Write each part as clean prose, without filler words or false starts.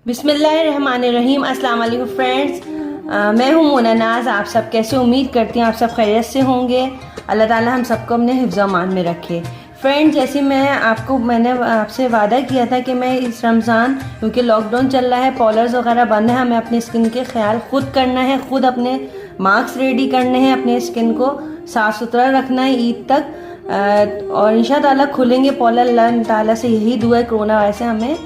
बिस्मिल्लाहिर्रहमानिर्रहीम। अस्सलाम वालेकुम फ्रेंड्स, मैं हूँ मोना नाज। आप सब कैसे? उम्मीद करती हूँ आप सब खैरियत से होंगे। अल्लाह ताला हम सबको अपने हिफ्ज़-ओ-अमान में रखे। फ्रेंड्स, जैसे मैंने आपसे वादा किया था कि मैं इस रमज़ान, क्योंकि लॉकडाउन चल रहा है, पॉलर्स वगैरह बंद है, हमें अपनी स्किन के ख्याल खुद करना है, खुद अपने मास्क रेडी करने हैं, अपने स्किन को साफ़ सुथरा रखना है ईद तक। और इंशाअल्लाह खुलेंगे पॉलर। अल्लाह ताला से यही दुआ है कोरोना वायरस से हमें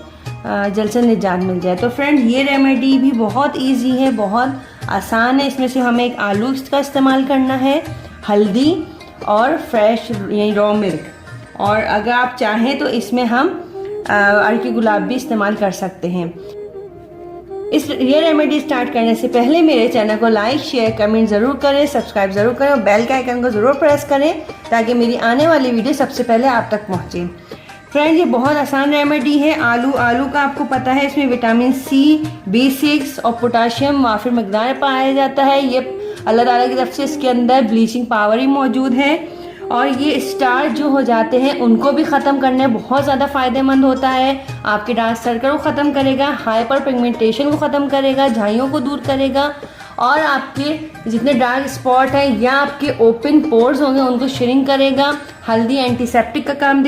जल्द से निजात मिल जाए। तो फ्रेंड, ये रेमेडी भी बहुत इजी है, बहुत आसान है। इसमें से हमें एक आलू का इस्तेमाल करना है, हल्दी और फ्रेश यानी रॉ मिल्क, और अगर आप चाहें तो इसमें हम अरकी गुलाब भी इस्तेमाल कर सकते हैं। ये रेमेडी स्टार्ट करने से पहले मेरे चैनल को लाइक, शेयर, कमेंट ज़रूर करें, सब्सक्राइब ज़रूर करें और बेल के आइकन को ज़रूर प्रेस करें ताकि मेरी आने वाली वीडियो सबसे पहले आप तक पहुँचे। फ्रेंड्स, ये बहुत आसान रेमेडी है। आलू का आपको पता है इसमें विटामिन सी, B6 और पोटाशियम वाफिर मकदार में पाया जाता है। ये अल्लाह ताला की तरफ से इसके अंदर ब्लीचिंग पावर ही मौजूद है, और ये स्टार जो हो जाते हैं उनको भी ख़त्म करने में बहुत ज़्यादा फ़ायदेमंद होता है। आपके डार्क सर्कल को ख़त्म करेगा, हाइपर पिगमेंटेशन को ख़त्म करेगा, झाइयों को दूर करेगा, और आपके जितने डार्क स्पॉट हैं या आपके ओपन पोर्स होंगे उनको श्रिंक करेगा। हल्दी एंटीसेप्टिक का काम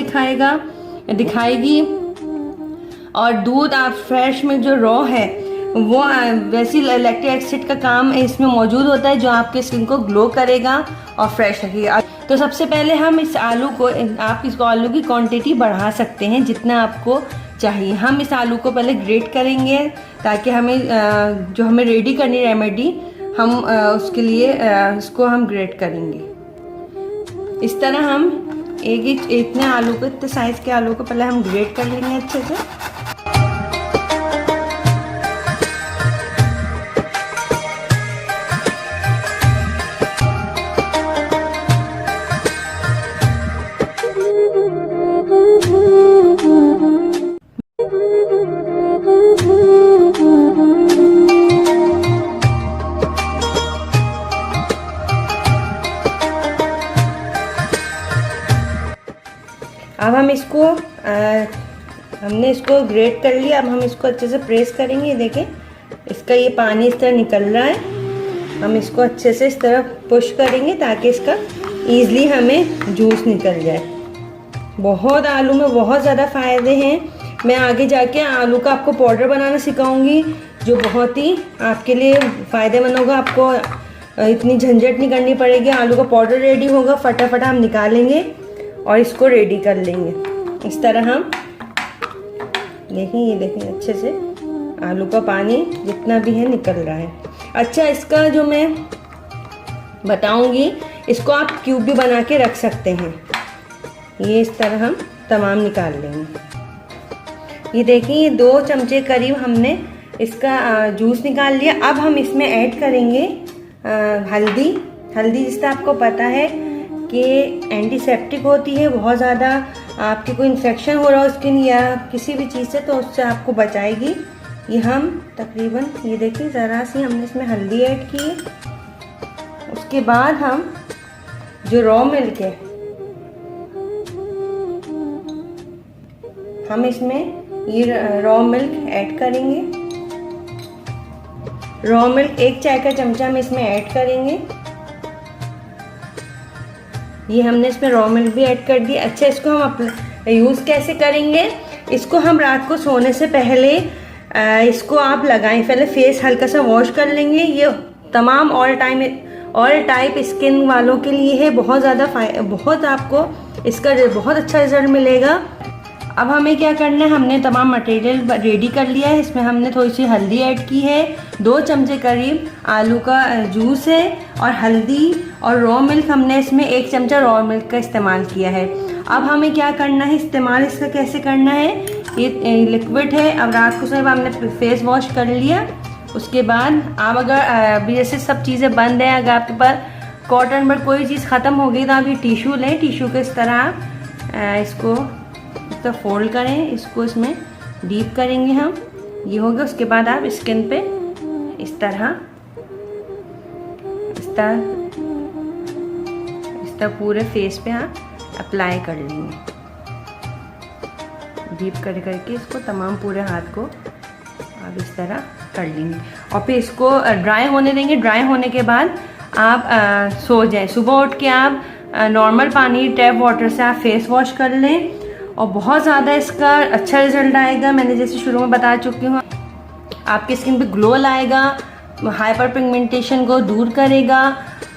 दिखाएगी, और दूध आप फ्रेश में जो रॉ है वो वैसी लैक्टिक एसिड का काम इसमें मौजूद होता है जो आपके स्किन को ग्लो करेगा और फ्रेश रखेगा। तो सबसे पहले हम आप आलू की क्वांटिटी बढ़ा सकते हैं जितना आपको चाहिए। हम इस आलू को पहले ग्रेट करेंगे ताकि जो हमें रेडी करनी रेमेडी, हम उसके लिए इसको हम ग्रेट करेंगे। इस तरह हम इतने साइज के आलू को पहले हम ग्रेट कर लेंगे अच्छे से। अब हमने इसको ग्रेट कर लिया। अब हम इसको अच्छे से प्रेस करेंगे। देखें, इसका ये पानी इस तरह निकल रहा है। हम इसको अच्छे से इस तरह पुश करेंगे ताकि इसका ईज़िली हमें जूस निकल जाए। आलू में बहुत ज़्यादा फ़ायदे हैं। मैं आगे जाके आलू का आपको पाउडर बनाना सिखाऊंगी जो बहुत ही आपके लिए फ़ायदेमंद होगा। आपको इतनी झंझट नहीं करनी पड़ेगी। आलू का पाउडर रेडी होगा, फटाफट हम निकालेंगे और इसको रेडी कर लेंगे। इस तरह हम ये देखें अच्छे से आलू का पानी जितना भी है निकल रहा है। अच्छा, इसका जो मैं बताऊंगी, इसको आप क्यूब भी बना के रख सकते हैं। ये इस तरह हम तमाम निकाल लेंगे। ये देखिए, ये 2 चमचे करीब हमने इसका जूस निकाल लिया। अब हम इसमें ऐड करेंगे हल्दी जिससे आपको पता है कि एंटीसेप्टिक होती है। बहुत ज़्यादा आपकी कोई इन्फेक्शन हो रहा हो स्किन या किसी भी चीज़ से तो उससे आपको बचाएगी। ये हम तकरीबन ये देखिए ज़रा सी हमने इसमें हल्दी ऐड की। उसके बाद हम जो रॉ मिल्क है हम इसमें ये रॉ मिल्क ऐड करेंगे। रॉ मिल्क 1 चाय का चमचा हम इसमें ऐड करेंगे। ये हमने इसमें रॉ मिल्क भी ऐड कर दी। अच्छा, इसको हम यूज़ कैसे करेंगे? इसको हम रात को सोने से पहले इसको आप लगाएं। पहले फेस हल्का सा वॉश कर लेंगे। ये तमाम ऑल टाइप स्किन वालों के लिए है। बहुत आपको इसका बहुत अच्छा रिजल्ट मिलेगा। अब हमें क्या करना है, हमने तमाम मटेरियल रेडी कर लिया है। इसमें हमने थोड़ी सी हल्दी ऐड की है, 2 चमचे करीब आलू का जूस है, और हल्दी और रॉ मिल्क हमने इसमें 1 चमचा रॉ मिल्क का इस्तेमाल किया है। अब हमें क्या करना है, इस्तेमाल इसका कैसे करना है, ये लिक्विड है। अब रात को सिर्फ हमने फेस वॉश कर लिया। उसके बाद आप अगर अभी जैसे सब चीज़ें बंद हैं, अगर आपके पास कॉटन पर कोई चीज़ ख़त्म हो गई तो आप ये टिश्यू लें, टिश्यू के इस तरह आप इसको इस तरह फोल्ड करें, इसको इसमें डीप करेंगे हम, ये हो गया। उसके बाद आप स्किन पे इस तरह पूरे फेस पे आप अप्लाई कर लेंगे, डीप कर करके इसको तमाम पूरे हाथ को आप इस तरह कर लेंगे और फिर इसको ड्राई होने देंगे। ड्राई होने के बाद आप सो जाएं। सुबह उठ के आप नॉर्मल पानी टैप वाटर से आप फेस वॉश कर लें और बहुत ज़्यादा इसका अच्छा रिजल्ट आएगा। मैंने जैसे शुरू में बता चुकी हूँ, आपकी स्किन पे ग्लो लाएगा, हाइपर पिगमेंटेशन को दूर करेगा,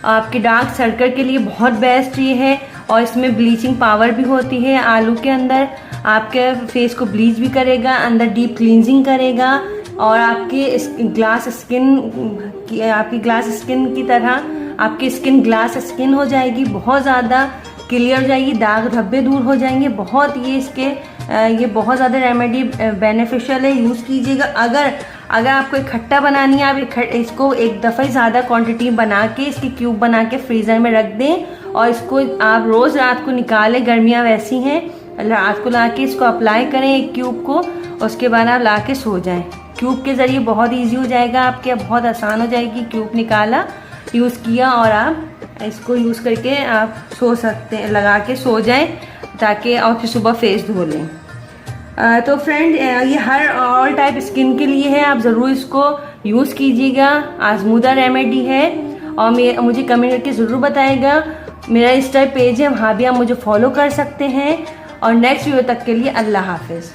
आपके डार्क सर्कल के लिए बहुत बेस्ट ये है और इसमें ब्लीचिंग पावर भी होती है। आलू के अंदर आपके फेस को ब्लीच भी करेगा, अंदर डीप क्लींजिंग करेगा और आपकी ग्लास स्किन की तरह आपकी स्किन ग्लास स्किन हो जाएगी, बहुत ज़्यादा क्लियर हो जाएगी, दाग धब्बे दूर हो जाएंगे। बहुत ये बहुत ज़्यादा रेमेडी बेनिफिशियल है, यूज़ कीजिएगा। अगर आपको इकट्ठा बनानी है, आप इसको एक दफ़ा ही ज़्यादा क्वांटिटी बना के इसकी क्यूब बना के फ्रीज़र में रख दें और इसको आप रोज़ रात को निकालें। गर्मियाँ वैसी हैं, रात को ला के इसको अप्लाई करें एक क्यूब को, उसके बाद आप ला के सो जाएं। क्यूब के ज़रिए बहुत ईजी हो जाएगा आपके, बहुत आसान हो जाएगी। क्यूब निकाला, यूज़ किया और आप इसको यूज़ करके आप सो सकते हैं, लगा के सो जाएं ताकि और फिर सुबह फेस धो लें। तो फ्रेंड ये हर ऑल टाइप स्किन के लिए है, आप ज़रूर इसको यूज़ कीजिएगा। आजमूदा रेमेडी है और मुझे कमेंट करके ज़रूर बताएगा। मेरा इंस्टा पेज है, वहाँ भी आप मुझे फॉलो कर सकते हैं। और नेक्स्ट वीडियो तक के लिए अल्लाह हाफिज़।